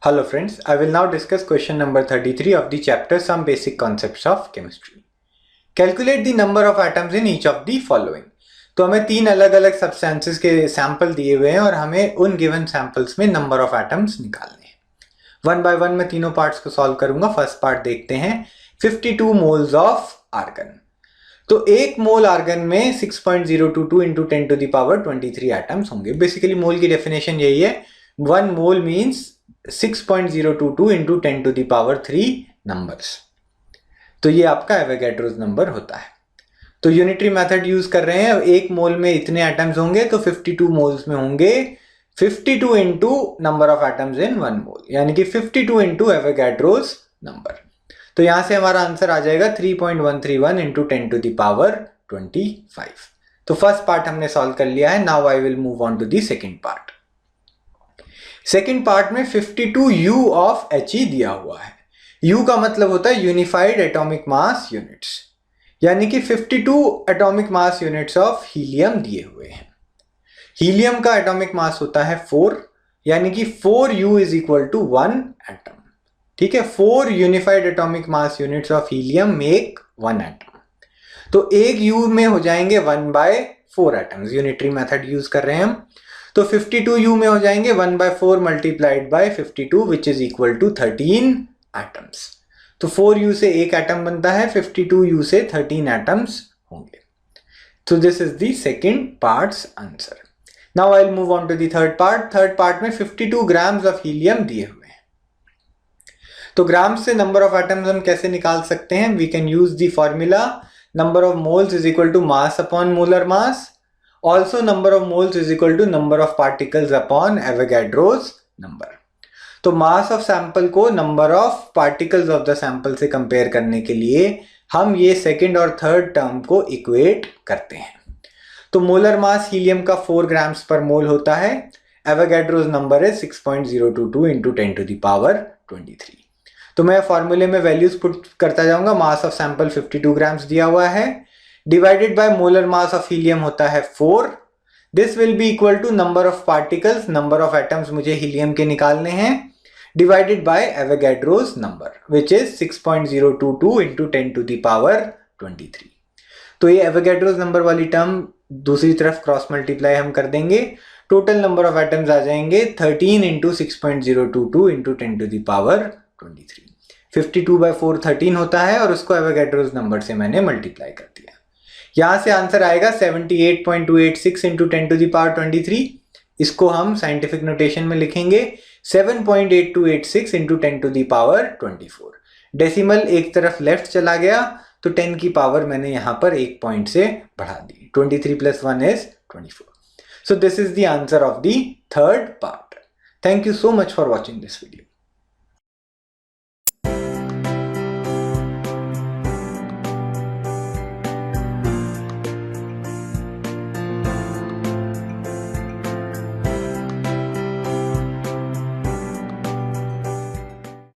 Hello friends, I will now discuss question number 33 of the chapter Some Basic Concepts of Chemistry. Calculate the number of atoms in each of the following. तो हमें तीन अलग अलग substances के sample दिए हुए हैं और हमें उन गिवन सैंपल्स में नंबर ऑफ एटम्स निकालने हैं। वन बाय वन मैं तीनों पार्ट्स को सॉल्व करूंगा। फर्स्ट पार्ट देखते हैं, 52 मोल्स ऑफ आर्गन। तो एक मोल आर्गन में 6.022 into 10 to the power 23 atoms होंगे। बेसिकली मोल की डेफिनेशन यही है, one mole means 6.022 into 10 to the power 3 numbers. तो ये आपका एवोगैड्रोस नंबर होता है। तो यूनिटरी मेथड यूज कर रहे हैं, एक मोल में इतने एटम्स होंगे तो 52 मोल्स में होंगे 52 into number of atoms in one mole, यानी कि 52 इंटू एवोगैड्रोस नंबर। तो यहां से हमारा आंसर आ जाएगा 3.131 इंटू 10 टू द पावर 25। तो फर्स्ट पार्ट हमने सॉल्व कर लिया है। Now I will move on to the second part. Second part में 52 U ऑफ He दिया हुआ है। U का मतलब होता है यूनिफाइड एटॉमिक मास यूनिट्स, यानी कि 52 atomic mass units of helium दिए हुए हैं। हीलियम का एटॉमिक मास होता है 4, यानी कि 4U is equal to 1 atom. ठीक है, 4 unified atomic mass units of helium make 1 atom. तो एक U में हो जाएंगे 1/4 एटम्स। यूनिटरी मेथड यूज कर रहे हैं हम। तो 52U में हो जाएंगे 1/4 multiplied by 52 which is equal to 13 atoms. तो 4U से एक एटम बनता है, 52U से 13 एटम्स होंगे। तो this is the second part's answer. Now I will move on to the third part. Third part में 52 ग्राम्स ऑफ हीलियम दिए हुए हैं। तो ग्राम्स से नंबर ऑफ एटम्स हम कैसे निकाल सकते हैं? We can use the formula number of moles is equal to mass upon molar mass. Also number of moles is equal to number of particles upon Avogadro's number. तो mass of sample को number of particles of the sample से compare करने के लिए हम ये second और third term को equate करते हैं। तो molar mass helium का 4 grams per mole होता है। Avogadro's number है 6.022 into 10 to the power 23। तो मैं फॉर्मूले में वैल्यूज पुट करता जाऊंगा। मास ऑफ सैंपल 52 ग्राम्स दिया हुआ है, divided by molar mass of helium होता है 4। This will be equal to number of particles, number of atoms मुझे हीलियम के निकालने हैं, divided by Avogadro's number which is 6.022 into 10 to the power 23। तो ये एवोगैड्रोस नंबर वाली टर्म दूसरी तरफ क्रॉस मल्टीप्लाई हम कर देंगे। टोटल नंबर ऑफ एटम्स आ जाएंगे 13 into 6.022 into 10 to the power 23। 52/4 13 होता है और उसको एवोगैड्रोस नंबर से मैंने मल्टीप्लाई कर दिया। यहां से आंसर आएगा 78.286 इंटू 10 टू द पावर 23। इसको हम साइंटिफिक नोटेशन में लिखेंगे 7.8286 into 10 to the power 24। Decimal एक तरफ लेफ्ट चला गया तो 10 की पावर मैंने यहां पर एक पॉइंट से बढ़ा दी। 23 + 1 is 24। So this is the answer of the third part. Thank you so much for watching this video.